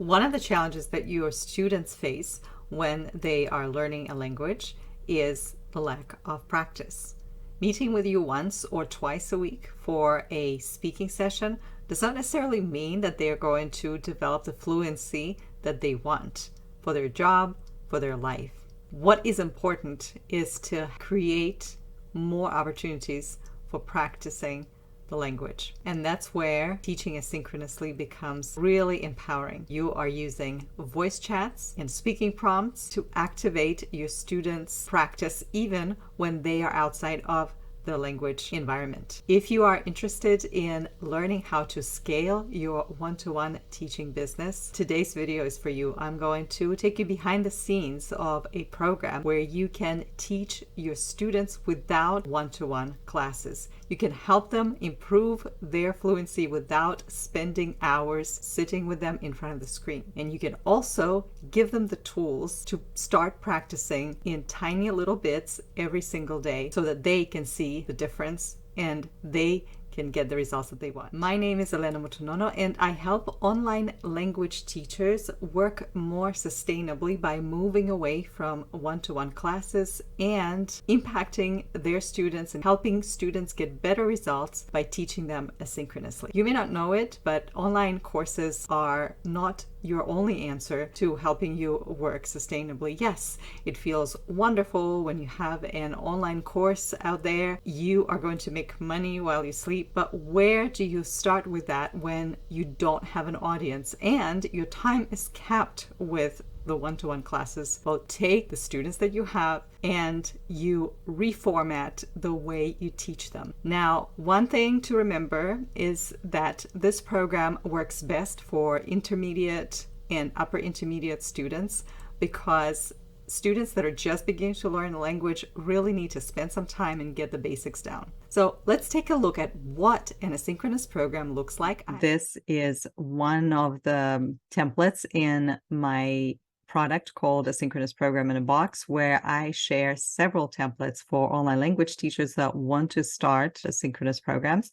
One of the challenges that your students face when they are learning a language is the lack of practice. Meeting with you once or twice a week for a speaking session does not necessarily mean that they are going to develop the fluency that they want for their job, for their life. What is important is to create more opportunities for practicing the language. And that's where teaching asynchronously becomes really empowering. You are using voice chats and speaking prompts to activate your students' practice even when they are outside of the language environment. If you are interested in learning how to scale your one-to-one teaching business, today's video is for you. I'm going to take you behind the scenes of a program where you can teach your students without one-to-one classes. You can help them improve their fluency without spending hours sitting with them in front of the screen. And you can also give them the tools to start practicing in tiny little bits every single day so that they can see the difference and they can get the results that they want. My name is Elena Mutunono, and I help online language teachers work more sustainably by moving away from one-to-one classes and impacting their students and helping students get better results by teaching them asynchronously. You may not know it, but online courses are not your only answer to helping you work sustainably. Yes, it feels wonderful when you have an online course out there. You are going to make money while you sleep, but where do you start with that when you don't have an audience and your time is capped with the one-to-one classes? Well, take the students that you have and you reformat the way you teach them. Now, one thing to remember is that this program works best for intermediate and upper intermediate students because students that are just beginning to learn the language really need to spend some time and get the basics down. So let's take a look at what an asynchronous program looks like. This is one of the templates in my product called Asynchronous Program in a Box, where I share several templates for online language teachers that want to start asynchronous programs,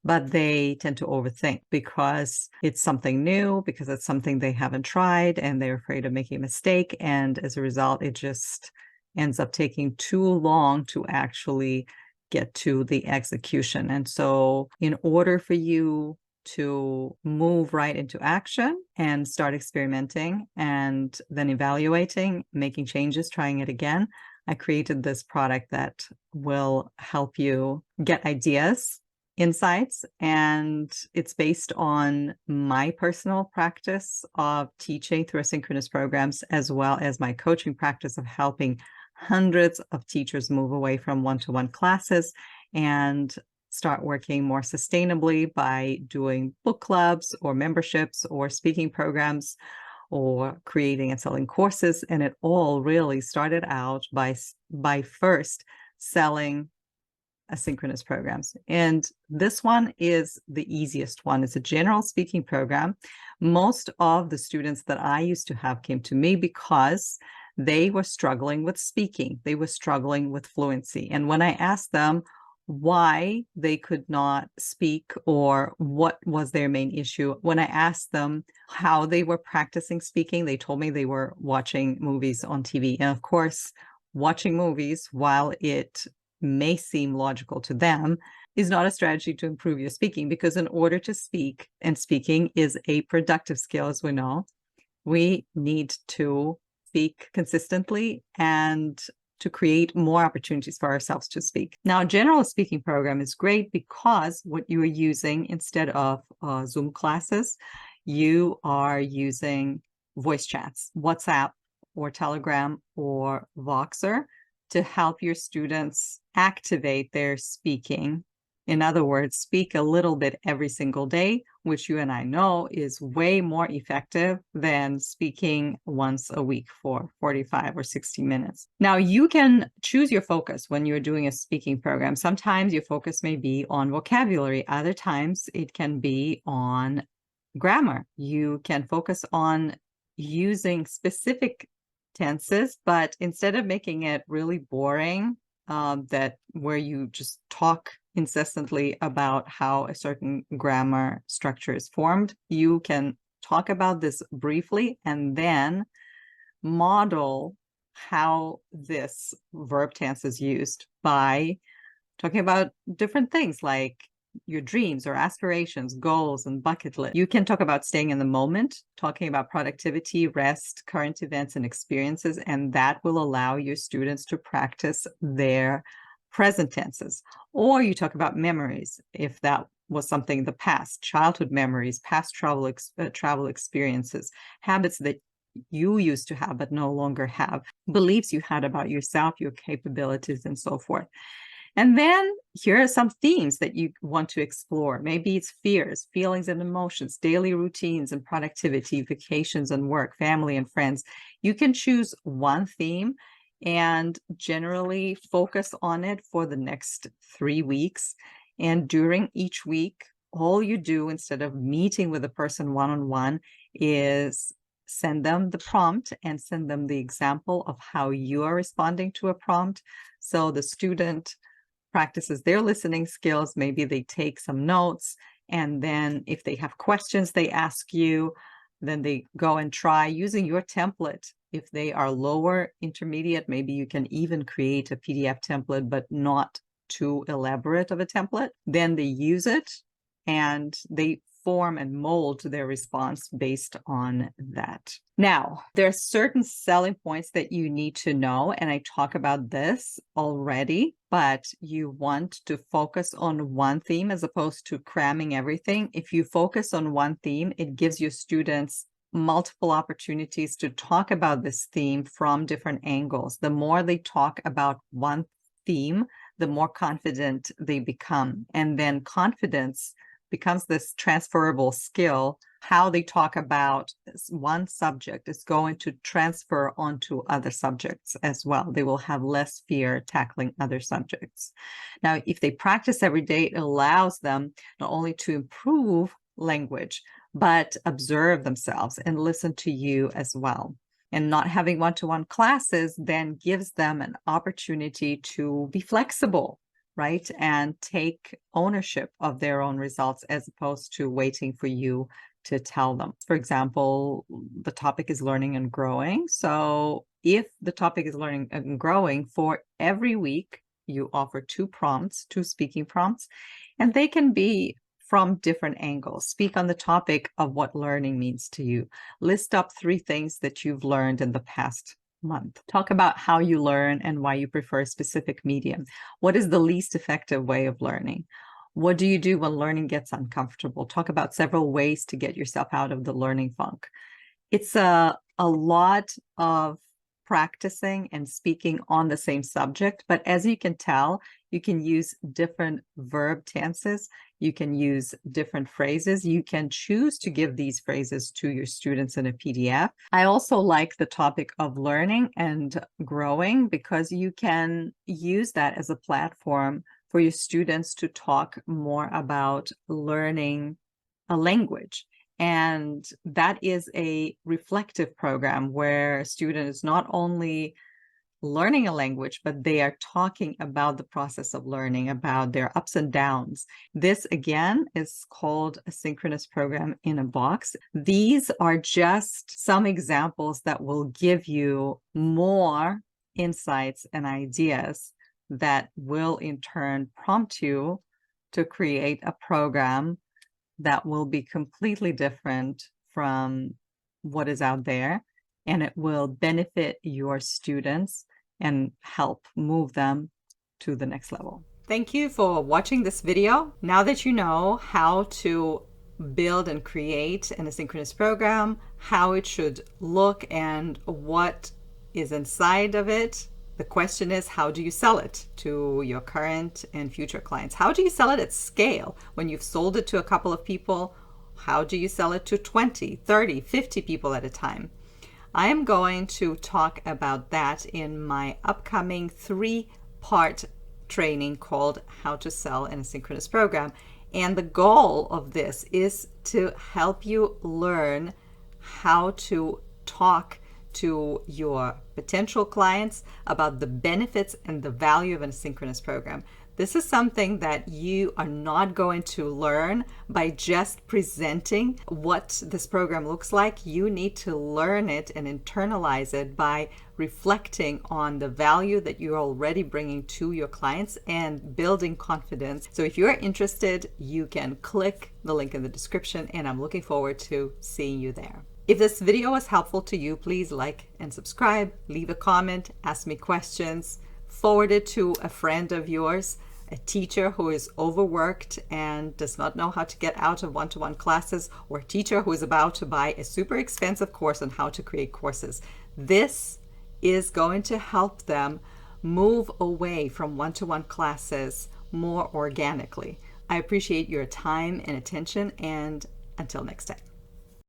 but they tend to overthink because it's something new, because it's something they haven't tried, and they're afraid of making a mistake. And as a result, it just ends up taking too long to actually get to the execution. And so in order for you to move right into action and start experimenting and then evaluating, making changes, trying it again, I created this product that will help you get ideas, insights, and it's based on my personal practice of teaching through asynchronous programs, as well as my coaching practice of helping hundreds of teachers move away from one-to-one classes and start working more sustainably by doing book clubs or memberships or speaking programs or creating and selling courses. And it all really started out by first selling asynchronous programs. And this one is the easiest one. It's a general speaking program. Most of the students that I used to have came to me because they were struggling with speaking. They were struggling with fluency. And when I asked them why they could not speak or what was their main issue, when I asked them how they were practicing speaking, they told me they were watching movies on TV. And of course, watching movies, while it may seem logical to them, is not a strategy to improve your speaking, because in order to speak, and speaking is a productive skill, as we know, we need to speak consistently and to create more opportunities for ourselves to speak. Now, a general speaking program is great because what you are using instead of Zoom classes, you are using voice chats, WhatsApp or Telegram or Voxer to help your students activate their speaking. In other words, speak a little bit every single day, which you and I know is way more effective than speaking once a week for 45 or 60 minutes. Now, you can choose your focus when you're doing a speaking program. Sometimes your focus may be on vocabulary. Other times it can be on grammar. You can focus on using specific tenses, but instead of making it really boring, that where you just talk incessantly about how a certain grammar structure is formed, you can talk about this briefly and then model how this verb tense is used by talking about different things like your dreams or aspirations, goals, and bucket list. You can talk about staying in the moment, talking about productivity, rest, current events, and experiences, and that will allow your students to practice their present tenses. Or you talk about memories, if that was something in the past, childhood memories, past travel experiences, habits that you used to have but no longer have, beliefs you had about yourself, your capabilities, and so forth. And then here are some themes that you want to explore. Maybe it's fears, feelings and emotions, daily routines and productivity, vacations and work, family and friends. You can choose one theme and generally focus on it for the next 3 weeks. And during each week, all you do instead of meeting with a person one-on-one is send them the prompt and send them the example of how you are responding to a prompt. So the student practices their listening skills. Maybe they take some notes, and then if they have questions they ask you, then they go and try using your template. If they are lower intermediate, maybe you can even create a PDF template, but not too elaborate of a template. Then they use it and they form and mold their response based on that. Now, there are certain selling points that you need to know, and I talk about this already, but you want to focus on one theme as opposed to cramming everything. If you focus on one theme, it gives your students multiple opportunities to talk about this theme from different angles. The more they talk about one theme, the more confident they become. And then confidence becomes this transferable skill. How they talk about one subject is going to transfer onto other subjects as well. They will have less fear tackling other subjects. Now, if they practice every day, it allows them not only to improve language, but observe themselves and listen to you as well. And not having one-to-one classes then gives them an opportunity to be flexible, right? And take ownership of their own results as opposed to waiting for you to tell them. For example, the topic is learning and growing. So if the topic is learning and growing, for every week, you offer 2 prompts, 2 speaking prompts, and they can be from different angles. Speak on the topic of what learning means to you. List up 3 things that you've learned in the past month. Talk about how you learn and why you prefer a specific medium. What is the least effective way of learning? What do you do when learning gets uncomfortable? Talk about several ways to get yourself out of the learning funk. It's a lot of practicing and speaking on the same subject, but as you can tell, you can use different verb tenses. You can use different phrases. You can choose to give these phrases to your students in a PDF. I also like the topic of learning and growing because you can use that as a platform for your students to talk more about learning a language. And that is a reflective program where a student is not only learning a language, but they are talking about the process of learning, about their ups and downs. This, again, is called a synchronous program in a box. These are just some examples that will give you more insights and ideas that will in turn prompt you to create a program that will be completely different from what is out there, and it will benefit your students and help move them to the next level. Thank you for watching this video. Now that you know how to build and create an asynchronous program, how it should look, and what is inside of it, the question is, how do you sell it to your current and future clients? How do you sell it at scale? When you've sold it to a couple of people, how do you sell it to 20, 30, 50 people at a time? I am going to talk about that in my upcoming 3-part training called How to Sell an Asynchronous Program. And the goal of this is to help you learn how to talk to your potential clients about the benefits and the value of an asynchronous program. This is something that you are not going to learn by just presenting what this program looks like. You need to learn it and internalize it by reflecting on the value that you're already bringing to your clients and building confidence. So if you're interested, you can click the link in the description, and I'm looking forward to seeing you there. If this video was helpful to you, please like and subscribe, leave a comment, ask me questions, forward it to a friend of yours, a teacher who is overworked and does not know how to get out of one-to-one classes, or a teacher who is about to buy a super expensive course on how to create courses. This is going to help them move away from one-to-one classes more organically. I appreciate your time and attention, and until next time.